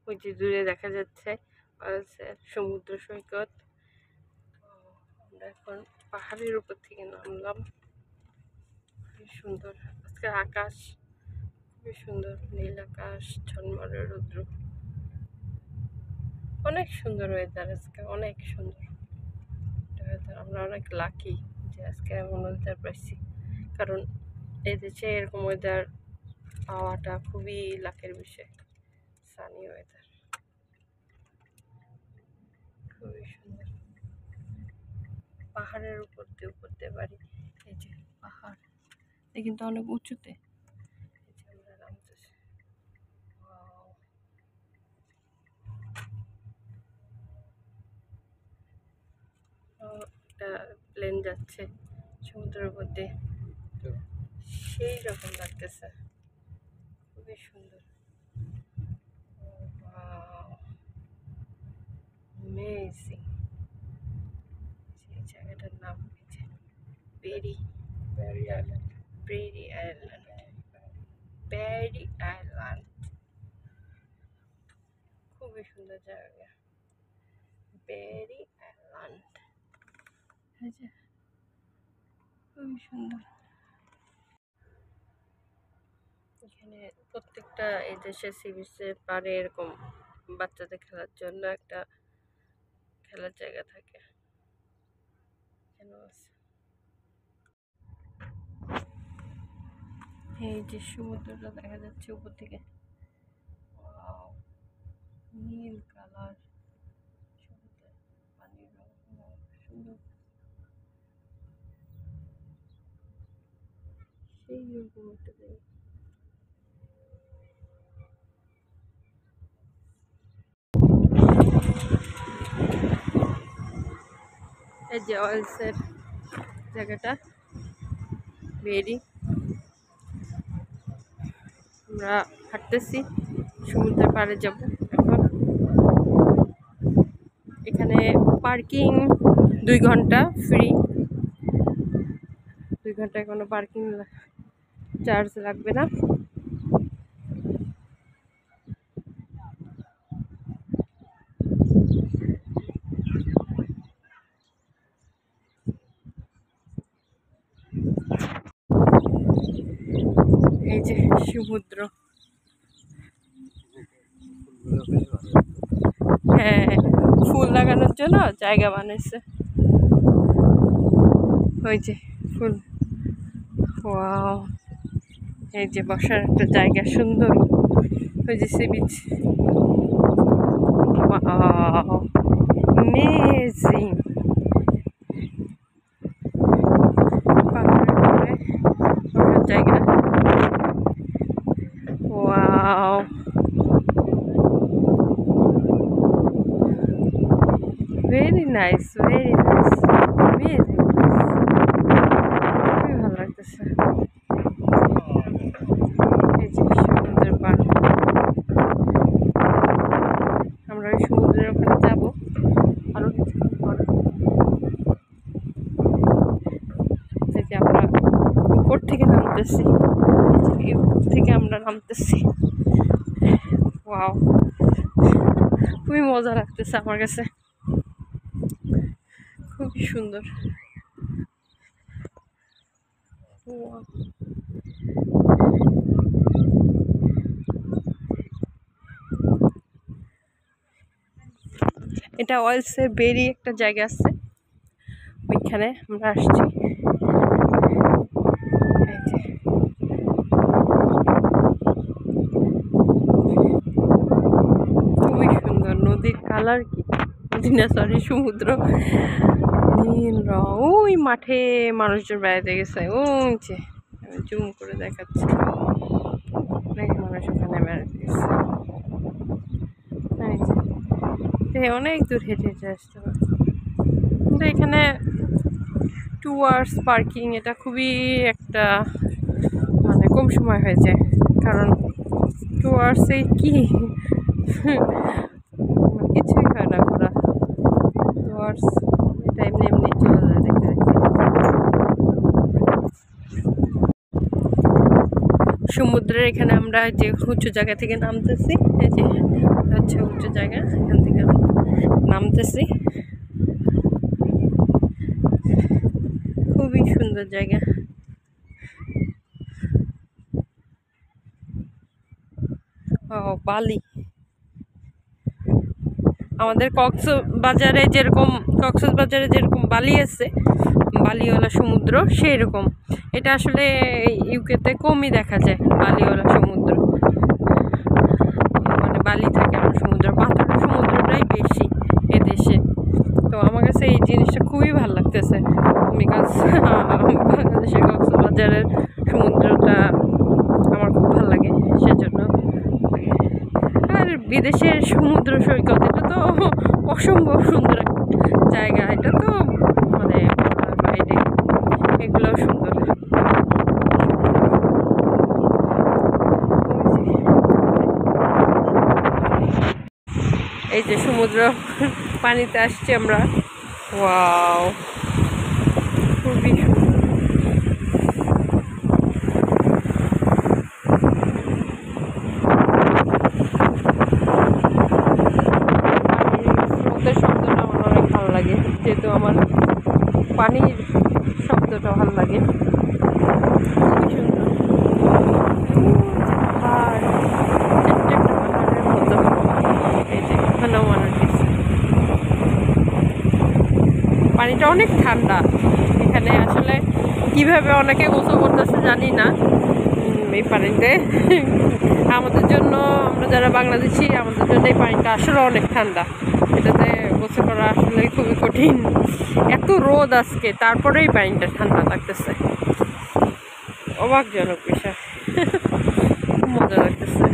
ওই যে দূরে দেখা যাচ্ছে সমুদ্র সৈকত। আমরা এখন পাহাড়ের উপর থেকে নামলাম। খুবই সুন্দর আজকের আকাশ, খুবই সুন্দর নীল আকাশ, ঝলমলে রৌদ্র, অনেক সুন্দর ওয়েদার আজকে, অনেক সুন্দর ওয়েদার। আমরা অনেক লাকি যে আজকে এমন ওয়েদার পাইছি, কারণ এই দেশে এরকম ওয়েদার পাওয়াটা খুবই লাকের বিষয়। সানি ওয়েদার খুবই সুন্দর। পাহাড়ের উপর দিয়ে বাড়ি, এই যে পাহাড়, এটা কিন্তু অনেক উঁচুতে। এই যে আমরা নামতেছি, একটা প্লেন যাচ্ছে সমুদ্রের উপর দিয়ে, সেই রকম লাগতেছে, খুবই সুন্দর। অ্যামেজিং। সেই জায়গাটার নাম হচ্ছে বেরি আইল্যান্ড। বেরি আইল্যান্ড খুবই সুন্দর জায়গা, বেরি আইল্যান্ড। খুবই সুন্দর। এখানে প্রত্যেকটা এই দেশের সি বিচের পাড়ে এরকম বাচ্চাদের খেলার জন্য একটা খেলার জায়গা থাকে। এই যে সমুদ্রটা দেখা যাচ্ছে উপর থেকে, নীল কালার সমুদ্রের পানির রং সুন্দর, সেই রকম একটা জায়গা। এই যে অয়েলসের জায়গাটা বেরি, আমরা হাঁটতেছি সমুদ্রের পাড়ে যাব এখন। এখানে পার্কিং 2 ঘন্টা ফ্রি, 2 ঘন্টায় কোনো পার্কিং চার্জ লাগবে না। এই যে সমুদ্র, হ্যাঁ ফুল লাগানোর জন্য জায়গা বানাইছে, ওই যে ফুল। ওয়াও, এই যে বসার একটা জায়গা সুন্দর, ওই যে সি বিচ। Wow amazing. পাহাড়ের জায়গা, wow very nice, very nice, amazing, খুবই ভালো লাগতেছে। এই যে সমুদ্রের পাড়, আমরা ওই সমুদ্রের ওখানে যাবো আরো কিছুক্ষণ পরে। এই যে আমরা উপর থেকে নামতেছি, উপর থেকে আমরা নামতেছি। ওয়াও, খুবই মজা লাগতেছে আমার কাছে, খুবই সুন্দর। এটা অয়েলসের বেরি একটা জায়গা আছে, ওইখানে আমরা আসছি। খুবই সুন্দর, নদীর কালার কি, নদী না সরি সমুদ্র, নীল রং। ওই মাঠে মানুষজন বেড়াতে গেছে, ওই যে আমি জুম করে দেখাচ্ছি, অনেক মানুষ ওখানে বেড়াতে গেছে। অনেক দূর হেঁটে হেঁটে আসতে হবে, কিন্তু এখানে 2 hours পার্কিং, এটা খুবই একটা মানে কম সময় হয়ে যায়, কারণ 2 hours কি কিছুই হয় না ঘোরা। 2 hours এটা এমনি এমনি চলে যায় দেখতে দেখতে। সমুদ্রের এখানে আমরা যে উঁচু জায়গা থেকে নামতেছি, এই যে হচ্ছে উঁচু জায়গা, এখান থেকে আমরা নামতেছি। খুবই সুন্দর জায়গা। ও বালি, আমাদের কক্সবাজারে যেরকম বালি আছে, বালিওয়ালা সমুদ্র, সেই রকম এটা আসলে ইউকেতে কমই দেখা যায় বালিওয়ালা সমুদ্র, মানে বালি থাকে না সমুদ্র, পাথরের সমুদ্রটাই বেশি এদেশে। তো আমার কাছে এই জিনিসটা খুবই ভালো লাগতেছে, বিকজ বাংলাদেশের কক্সবাজারের সমুদ্রটা আমার খুব ভালো লাগে সেজন্য। আর বিদেশের সমুদ্র সৈকত এটা তো অসম্ভব সুন্দর জায়গা, এটা তো মানে বাইরে, এগুলোও সুন্দর। এই যে সমুদ্র পানিতে আসছি আমরা, ওয়াও খুবই সুন্দর। শব্দটা আমার অনেক ভালো লাগে, যেহেতু আমার পানির শব্দটা ভালো লাগে। খুবই সুন্দর পাহাড়, ছোট্ট একটা পাহাড়ের মতো। এই যে ওখানেও মানুষ গেছে। পানিটা অনেক ঠান্ডা এখানে, আসলে কিভাবে অনেকে গোসল করতেছে জানি না এই পানিতে। আমাদের জন্য, আমরা যারা বাংলাদেশি, আমাদের জন্য এই পানিটা আসলে অনেক ঠান্ডা, এটাতে গোসল করা আসলে খুবই কঠিন। এত রোদ আজকে, তারপরে এই পানিটা ঠান্ডা লাগতেছে, অবাকজনক বিষয়। খুব মজা লাগতেছে।